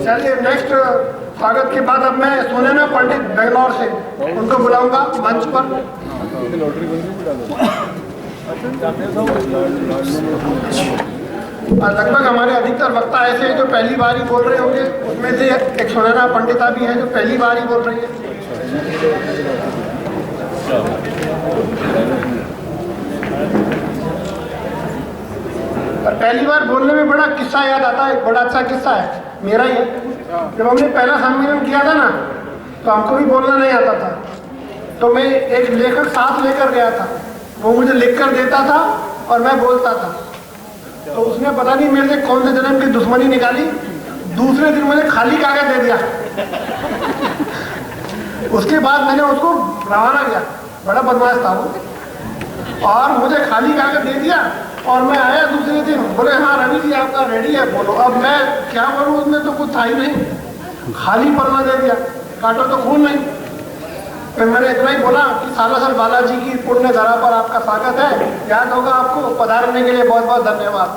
चलिए नेक्स्ट स्वागत के बाद अब मैं सुनैना पंडित बेंगलोर से उनको बुलाऊंगा मंच पर। लगभग हमारे अधिकतर वक्ता ऐसे हैं जो पहली बार ही बोल रहे होंगे, उसमें से एक सुनैना पंडिता भी है जो पहली बार ही बोल रही है। और पहली बार बोलने में बड़ा किस्सा याद आता है, बड़ा अच्छा किस्सा है, मेरा ही है। जब हमने पहला सम्मेलन किया था ना, तो हमको भी बोलना नहीं आता था, तो मैं एक लेखक साथ लेकर गया था, वो मुझे लिख कर देता था और मैं बोलता था। तो उसने पता नहीं मेरे से कौन से जन्म की दुश्मनी निकाली, दूसरे दिन मुझे खाली कागज दे दिया। उसके बाद मैंने उसको रवाना किया, बड़ा बदमाश था वो, और मुझे खाली कागज दे दिया और मैं आया दूसरे दिन, बोले हाँ रवि जी आपका रेडी है, बोलो। अब मैं क्या बोलूँ, उसमें तो कुछ था ही नहीं, खाली पन्ना दे दिया, काटो तो खून नहीं। फिर मैंने इतना ही बोला कि सालासर बालाजी की पुण्य धरा पर आपका स्वागत है, याद होगा आपको, पधारने के लिए बहुत बहुत धन्यवाद।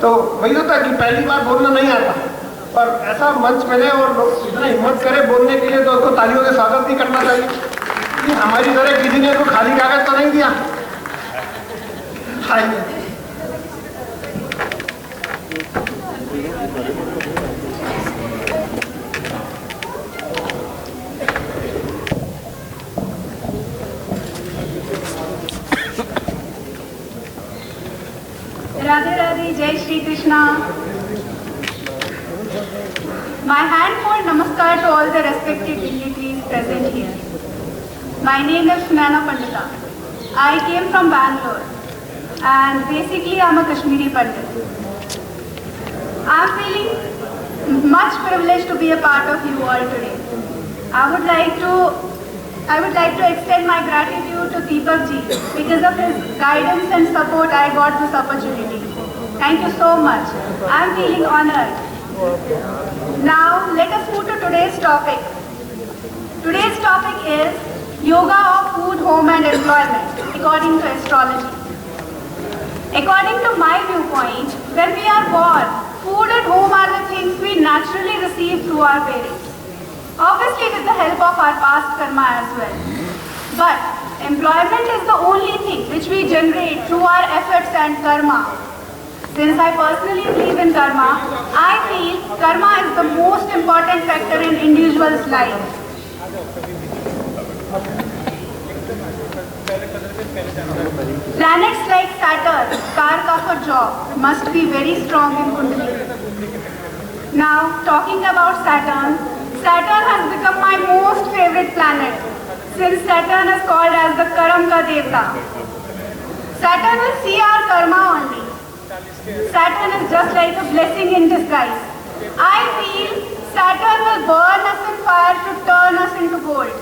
तो वही होता कि पहली बार बोलना नहीं आता, पर ऐसा मंच मिले और लोग इतना हिम्मत करे बोलने के लिए, तो उसको तालियों से स्वागत भी करना चाहिए कि हमारी तरह किसी ने तो खाली कागज तो नहीं दिया। आइए Radhe Radhe, Jai Shri Krishna. My handfold namaskar to all the respected dignitaries present here. My name is Sunana Pandita. I came from Bangalore. and basically I'm a Kashmiri Pandit. I'm feeling much privileged to be a part of you all today. I would like to extend my gratitude to Deepak ji. Because of his guidance and support, I got this opportunity. Thank you so much. I'm feeling honored. Now, let us move to today's topic. Today's topic is Yoga of Food, Home and Employment, according to astrology. According to my viewpoint, when we are born, food and home are the things we naturally receive through our parents. Obviously with the help of our past karma as well. But employment is the only thing which we generate through our efforts and karma. Since I personally believe in karma, I feel karma is the most important factor in individual's life. Planets like Saturn, Karka for job, must be very strong in Kundalini. Now, talking about Saturn, Saturn has become my most favorite planet, since Saturn is called as the Karam ka Devta. Saturn will see our karma only. Saturn is just like a blessing in disguise. I feel Saturn will burn us in fire to turn us into gold.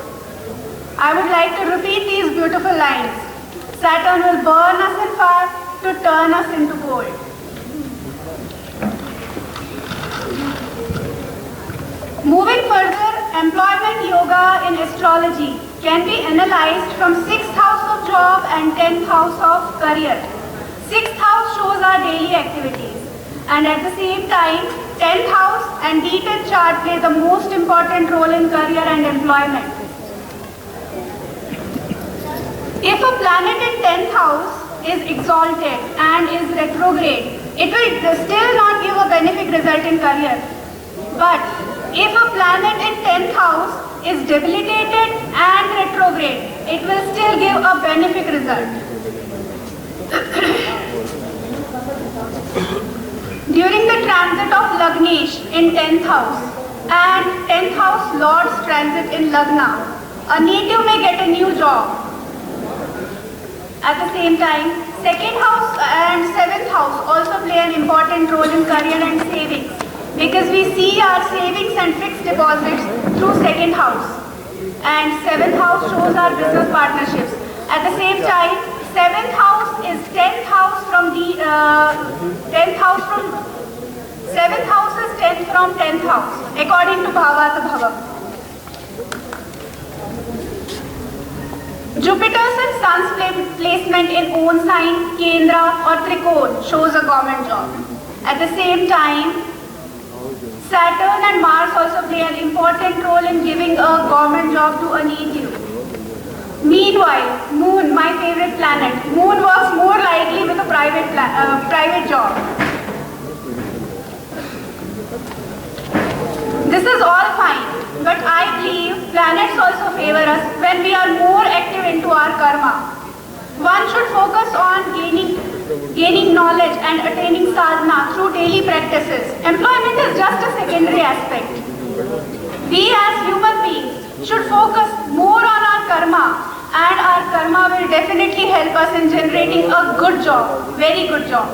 I would like to repeat these beautiful lines. Saturn will burn us in fire to turn us into gold. Moving further, employment yoga in astrology can be analyzed from 6th house of job and 10th house of career. 6th house shows our daily activities, and at the same time, 10th house and D10 chart play the most important role in career and employment. If a planet in 10th house is exalted and is retrograde, it will still not give a benefic result in career. But if a planet in 10th house is debilitated and retrograde, it will still give a benefic result. During the transit of Lagnesh in 10th house and 10th house Lord's transit in Lagna, a native may get a new job. At the same time, 2nd house and 7th house also play an important role in career and savings, because we see our savings and fixed deposits through 2nd house, and 7th house shows our business partnerships. At the same time, 7th house is 10th house from the 10th house from 7th house is 10th from 10th house, according to Bhavat Bhavam. Jupiter's and Sun's placement in own sign, Kendra or Trikon shows a government job. At the same time, Saturn and Mars also play an important role in giving a government job to a native. Meanwhile, Moon, my favorite planet, Moon works more likely with a private job. This is all fine, but I believe planets also favor us when we are more active into our karma. One should focus on gaining knowledge and attaining sadhana through daily practices. Employment is just a secondary aspect. We as human beings should focus more on our karma, and our karma will definitely help us in generating a good job, very good job.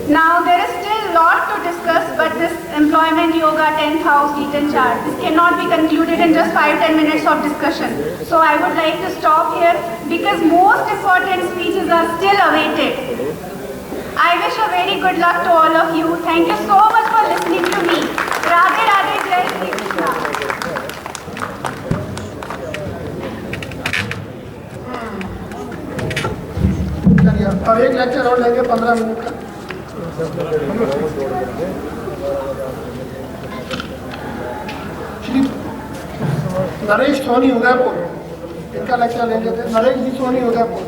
Now there is still a lot to discuss, but this employment yoga 10th house D10 chart, this cannot be concluded in just 5-10 minutes of discussion. So I would like to stop here because most important speeches are still awaited. I wish a very good luck to all of you. Thank you so much for listening to me. Radhe Radhe, Jai Shri Krishna. चलिए अब एक lecture और लेंगे 15 minute का। श्री नरेश सोनी उदयपुर, इनका lecture ले लेते हैं। नरेश जी सोनी उदयपुर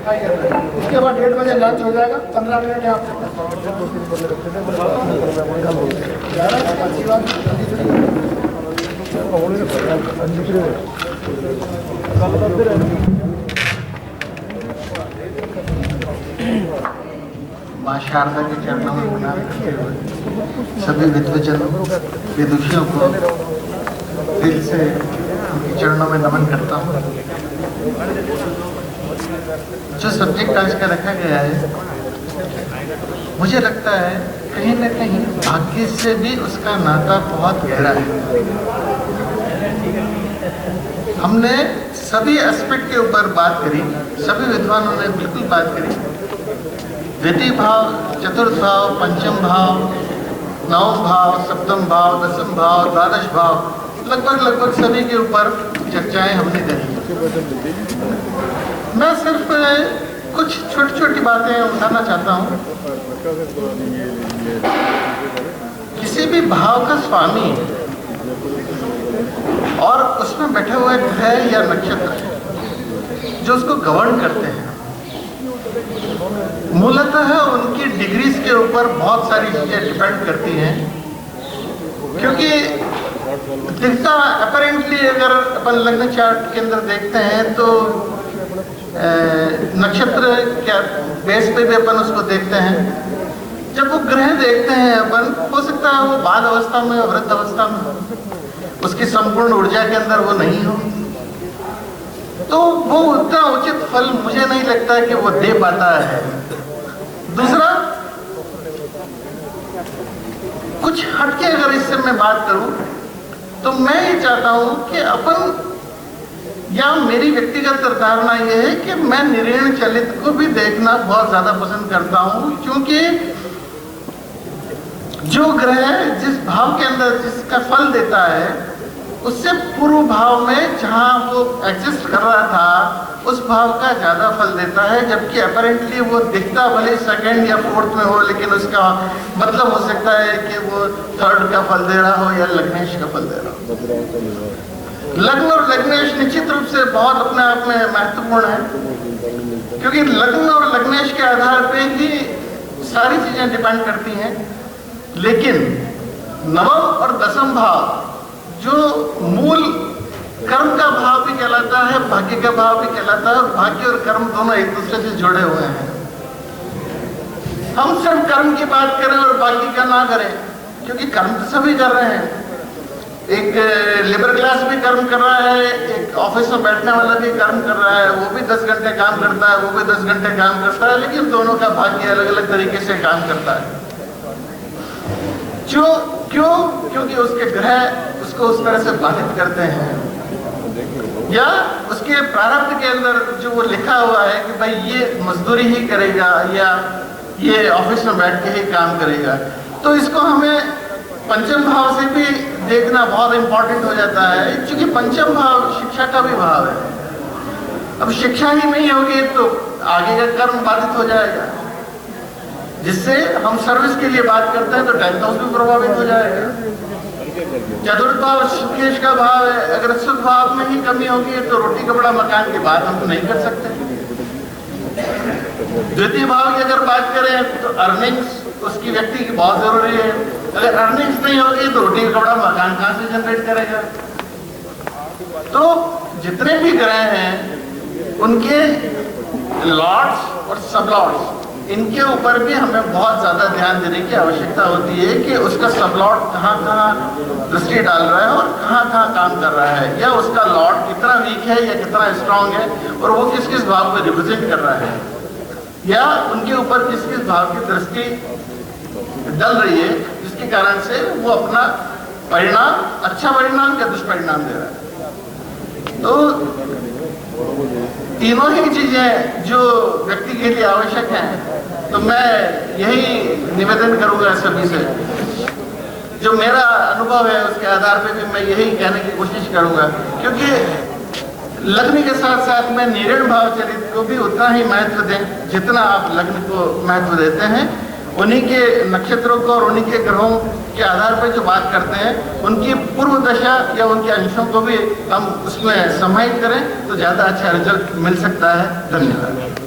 आइए। उसके बाद 1:30 बजे लंच हो जाएगा। 15 मिनट यहाँ माँ शारदा के चरणों में प्रणाम करते हुए सभी विद्वजनों विदुषियों को दिल से उनके चरणों में नमन करता हूँ। जो सब्जेक्ट आज का रखा गया है, मुझे लगता है कहीं ना कहीं भाग्य से भी उसका नाता बहुत गहरा है। हमने सभी एस्पेक्ट के ऊपर बात करी, सभी विद्वानों ने बिल्कुल बात करी। द्वितीय भाव, चतुर्थ भाव, पंचम भाव, नवम भाव, सप्तम भाव, दसम भाव, द्वादश भाव, लगभग सभी के ऊपर चर्चाएं हमने करी। मैं सिर्फ कुछ छोटी छोटी बातें उठाना चाहता हूँ। किसी भी भाव का स्वामी और उसमें बैठे हुए ग्रह या नक्षत्र जो उसको गवर्न करते हैं, मूलतः उनकी डिग्रीज के ऊपर बहुत सारी चीजें डिपेंड करती हैं। क्योंकि दिखता अपरेंटली अगर अपन लग्न चार्ट के अंदर देखते हैं तो नक्षत्र क्या बेस पे भी अपन उसको देखते हैं। जब वो ग्रह देखते हैं अपन, हो सकता है वो बाल अवस्था में, वृद्ध अवस्था में, उसकी संपूर्ण ऊर्जा के अंदर वो नहीं हो, तो वो उतना उचित फल मुझे नहीं लगता कि वो दे पाता है। दूसरा, कुछ हटके अगर इससे मैं बात करूं तो मैं ये चाहता हूं कि अपन, या मेरी व्यक्तिगत धारणा यह है कि मैं निर्ण चलित को भी देखना बहुत ज्यादा पसंद करता हूं, क्योंकि जो ग्रह जिस भाव के अंदर जिसका फल देता है, उससे पूर्व भाव में जहां वो एग्जिस्ट कर रहा था उस भाव का ज्यादा फल देता है। जबकि अपरेंटली वो दिखता भले सेकंड या फोर्थ में हो, लेकिन उसका मतलब हो सकता है कि वो थर्ड का फल दे रहा हो या लग्नेश का फल दे रहा हो। लग्न और लग्नेश निश्चित रूप से बहुत अपने आप में महत्वपूर्ण है, क्योंकि लग्न और लग्नेश के आधार पे ही सारी चीजें डिपेंड करती हैं। लेकिन नवम और दसम भाव जो मूल कर्म का भाव भी कहलाता है, भाग्य का भाव भी कहलाता है, और भाग्य और कर्म दोनों एक दूसरे से जुड़े हुए हैं। हम सिर्फ कर्म की बात करें और बाकी का ना करें, क्योंकि कर्म तो सभी कर रहे हैं। एक लेबर क्लास भी कर्म कर रहा है, एक ऑफिस में बैठने वाला भी कर्म कर रहा है, वो भी 10 घंटे काम करता है, वो भी 10 घंटे काम करता है, लेकिन दोनों का भाग्य अलग अलग तरीके से काम करता है। क्यों? क्योंकि उसके ग्रह उसको उस तरह से बाधित करते हैं, या उसके प्रारब्ध के अंदर जो वो लिखा हुआ है कि भाई ये मजदूरी ही करेगा या ये ऑफिस में बैठ के ही काम करेगा। तो इसको हमें पंचम भाव से भी देखना बहुत इंपॉर्टेंट हो जाता है, क्योंकि पंचम भाव शिक्षा का भी भाव है। अब शिक्षा ही नहीं होगी तो आगे का कर्म बाधित हो जाएगा, जिससे हम सर्विस के लिए बात करते हैं तो 10th हाउस भी प्रभावित हो जाएगा। चतुर्थ भाव सुकेश का भाव है, अगर सुख भाव में ही कमी होगी तो रोटी कपड़ा मकान की बात हम तो नहीं कर सकते। द्वितीय भाव की अगर बात करें तो अर्निंग्स उसकी व्यक्ति की बहुत जरूरी है। अगर अर्निंग्स नहीं होगी तो रोटी कपड़ा मकान कहां से जनरेट करेगा। तो जितने भी ग्रह हैं उनके लॉर्ड्स और सब लॉर्ड्स, इनके ऊपर भी हमें बहुत ज्यादा ध्यान देने की आवश्यकता होती है कि उसका सब लॉर्ड कहाँ कहाँ दृष्टि डाल रहा है और कहाँ कहाँ काम कर रहा है, या उसका लॉर्ड कितना वीक है या कितना स्ट्रांग है, और वो किस किस भाव को रिप्रेजेंट कर रहा है, या उनके ऊपर किस किस भाव की दृष्टि डल रही है, जिसके कारण से वो अपना परिणाम, अच्छा परिणाम या दुष्परिणाम दे रहा है। तो तीनों ही चीजें जो व्यक्ति के लिए आवश्यक हैं, तो मैं यही निवेदन करूंगा सभी से, जो मेरा अनुभव है उसके आधार पे भी मैं यही कहने की कोशिश करूंगा, क्योंकि लग्न के साथ साथ मैं निर्ण भाव चरित्र को भी उतना ही महत्व दें जितना आप लग्न को महत्व देते हैं। उन्हीं के नक्षत्रों को और उन्हीं के ग्रहों के आधार पर जो बात करते हैं, उनकी पूर्व दशा या उनके अंशों को भी हम उसमें समाहित करें तो ज़्यादा अच्छा रिजल्ट मिल सकता है। धन्यवाद।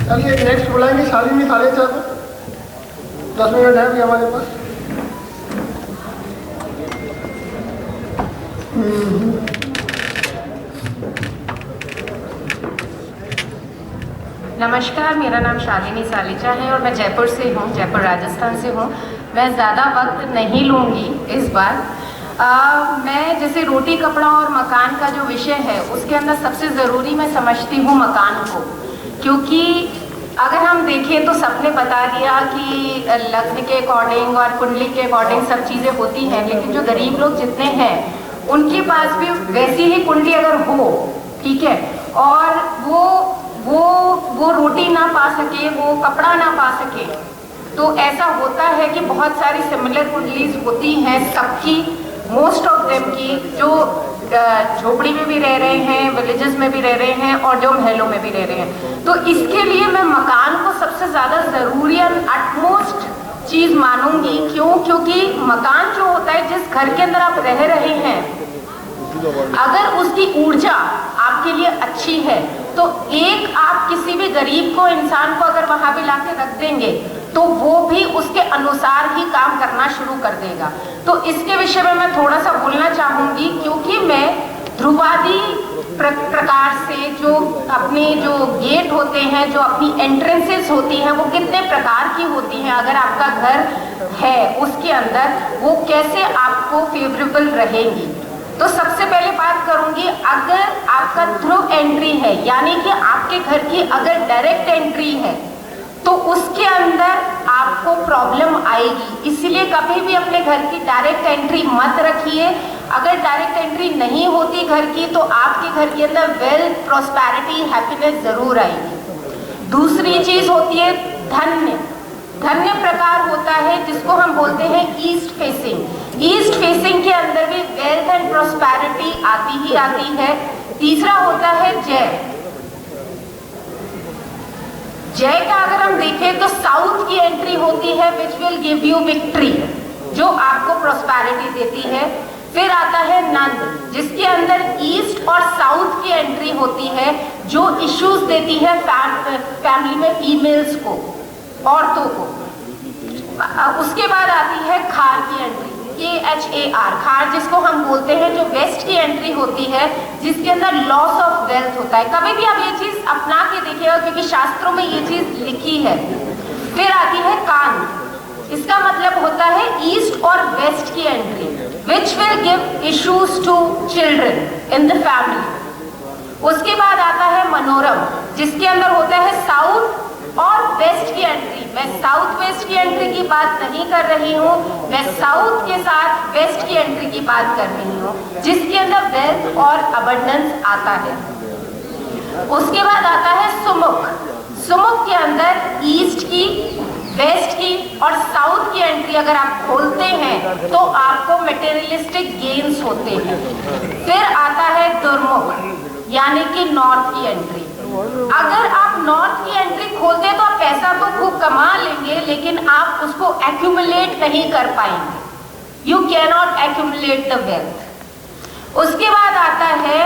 चलिए नेक्स्ट बुलाएंगे शालिनी सालेचा को। 10 मिनट है अभी हमारे पास। नमस्कार, मेरा नाम शालिनी सालेचा है और मैं जयपुर से हूँ, जयपुर राजस्थान से हूँ। मैं ज़्यादा वक्त नहीं लूँगी इस बार। मैं जैसे रोटी कपड़ा और मकान का जो विषय है उसके अंदर सबसे ज़रूरी मैं समझती हूँ मकान को, क्योंकि अगर हम देखें तो सबने बता दिया कि लग्न के अकॉर्डिंग और कुंडली के अकॉर्डिंग सब चीज़ें होती हैं, लेकिन जो गरीब लोग जितने हैं उनके पास भी वैसी ही कुंडली अगर हो, ठीक है, और वो रोटी ना पा सके, वो कपड़ा ना पा सके, तो ऐसा होता है कि बहुत सारी सिमिलर कुंडलीज होती हैं सबकी, मोस्ट ऑफ देम की, जो झोपड़ी में भी रह रहे हैं, विलेजेस में भी रह रहे हैं और जो महलों में भी रह रहे हैं। तो इसके लिए मैं मकान को सबसे ज़्यादा ज़रूरी और अटमोस्ट चीज़ मानूंगी। क्यों? क्योंकि मकान जो होता है, जिस घर के अंदर आप रह रहे हैं, अगर उसकी ऊर्जा आपके लिए अच्छी है तो एक आप किसी भी गरीब को, इंसान को अगर वहां पे लाके रख देंगे तो वो भी उसके अनुसार ही काम करना शुरू कर देगा। तो इसके विषय में मैं थोड़ा सा बोलना चाहूंगी, क्योंकि मैं ध्रुवादी प्रकार से जो अपने जो गेट होते हैं, जो अपनी एंट्रेंसेस होती हैं, वो कितने प्रकार की होती हैं, अगर आपका घर है उसके अंदर वो कैसे आपको फेवरेबल रहेंगी। तो सबसे पहले बात करूंगी, अगर आपका थ्रू एंट्री है, यानी कि आपके घर की अगर डायरेक्ट एंट्री है तो उसके अंदर आपको प्रॉब्लम आएगी। इसलिए कभी भी अपने घर की डायरेक्ट एंट्री मत रखिए। अगर डायरेक्ट एंट्री नहीं होती घर की तो आपके घर के अंदर वेल्थ, प्रॉस्पेरिटी, हैप्पीनेस जरूर आएगी। दूसरी चीज होती है धन्य। धन्य प्रकार होता है जिसको हम बोलते हैं ईस्ट फेसिंग। ईस्ट फेसिंग के अंदर भी वेल्थ एंड प्रॉस्पेरिटी आती ही आती है। तीसरा होता है जय। जय का अगर हम देखें तो साउथ की एंट्री होती है विच विल गिव यू विक्ट्री, जो आपको प्रॉस्पेरिटी देती है। फिर आता है नंद, जिसके अंदर ईस्ट और साउथ की एंट्री होती है, जो इश्यूज देती है फैमिली में फीमेल्स को, औरतों को। उसके बाद आती है खार की एंट्री, KHAR, खार जिसको हम बोलते हैं, जो वेस्ट की एंट्री होती है, जिसके अंदर लॉस ऑफ वेल्थ होता है। कभी भी आप ये चीज अपना के देखिएगा, क्योंकि शास्त्रों में ये चीज लिखी है। फिर आती है कान, इसका मतलब होता है ईस्ट और वेस्ट की entry, which will give issues to children in the family. उसके बाद आता है मनोरम, जिसके अंदर होता है साउथ और वेस्ट की एंट्री। मैं साउथ वेस्ट की एंट्री की बात नहीं कर रही हूँ, मैं साउथ के साथ वेस्ट की एंट्री की बात कर रही हूँ, जिसके अंदर वेल्थ और अबंडेंस आता है। उसके बाद आता है सुमुख। सुमुख के अंदर ईस्ट की, वेस्ट की और साउथ की एंट्री अगर आप खोलते हैं तो आपको मटेरियलिस्टिक गेन्स होते हैं। फिर आता है दुर्मुख, यानी कि नॉर्थ की एंट्री। अगर आप नॉर्थ की एंट्री खोलते हैं तो आप पैसा तो खूब कमा लेंगे, लेकिन आप उसको एक्यूमुलेट नहीं कर पाएंगे। You can not accumulate the wealth. उसके बाद आता है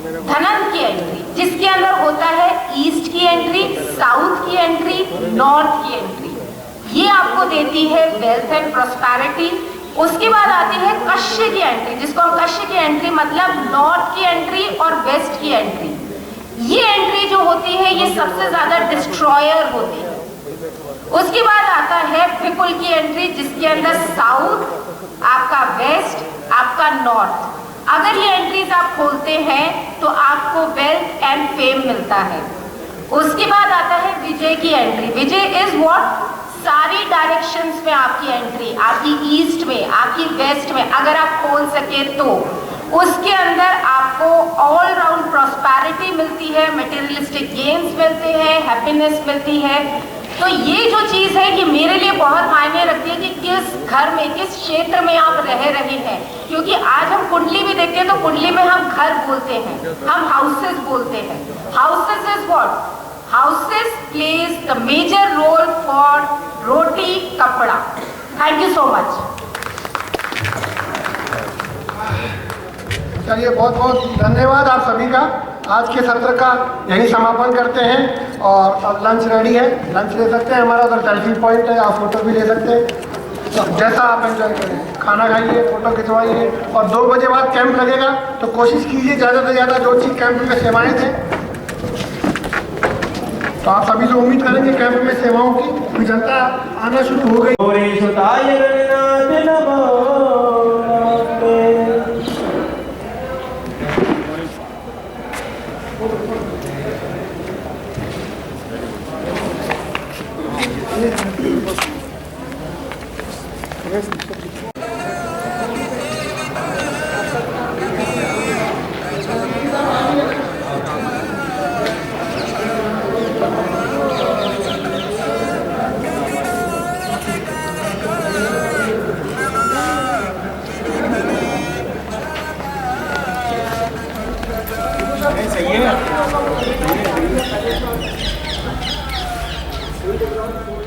धनन की एंट्री, जिसके अंदर होता है ईस्ट की एंट्री, साउथ की एंट्री, नॉर्थ की एंट्री। ये आपको देती है वेल्थ एंड प्रॉस्पेरिटी। उसके बाद आती है कश्य की एंट्री, जिसको हम कश्य की एंट्री मतलब नॉर्थ की एंट्री और वेस्ट की एंट्री। ये एंट्री जो होती है ये सबसे ज्यादा डिस्ट्रॉयर होती है। उसके बाद आता है विपुल की एंट्री, जिसके अंदर साउथ, आपका वेस्ट, आपका नॉर्थ। अगर ये एंट्रीज आप खोलते हैं तो आपको वेल्थ एंड फेम मिलता है। उसके बाद आता है विजय की एंट्री। विजय इज व्हाट, सारी डायरेक्शंस में आपकी एंट्री, आपकी ईस्ट में, आपकी वेस्ट में अगर आप खोल सके तो उसके अंदर आपको ऑल राउंड प्रॉस्पेरिटी मिलती है, मटेरियलिस्टिक गेन्स मिलते हैं, हैप्पीनेस मिलती है। तो ये जो चीज़ है ये मेरे लिए बहुत मायने रखती है कि किस घर में, किस क्षेत्र में आप रह रहे हैं। क्योंकि आज हम कुंडली भी देखते हैं तो कुंडली में हम घर बोलते हैं, हम हाउसेस बोलते हैं। Houses is what, houses plays the major role for roti kapda. Thank you so much. चलिए, बहुत बहुत धन्यवाद आप सभी का। आज के सत्र का यही समापन करते हैं और अब लंच रेडी है, लंच ले सकते हैं। हमारा उधर सेल्फी पॉइंट है, आप फोटो भी ले सकते हैं। तो जैसा आप एंजॉय करें, खाना खाइए, फोटो खिंचवाइए। और 2 बजे बाद कैंप लगेगा तो कोशिश कीजिए ज़्यादा से ज़्यादा जो चीज़ कैंप में सेवाएँ थे तो आप सभी से उम्मीद करेंगे कैंप में सेवाओं की जनता आना शुरू हो गई। है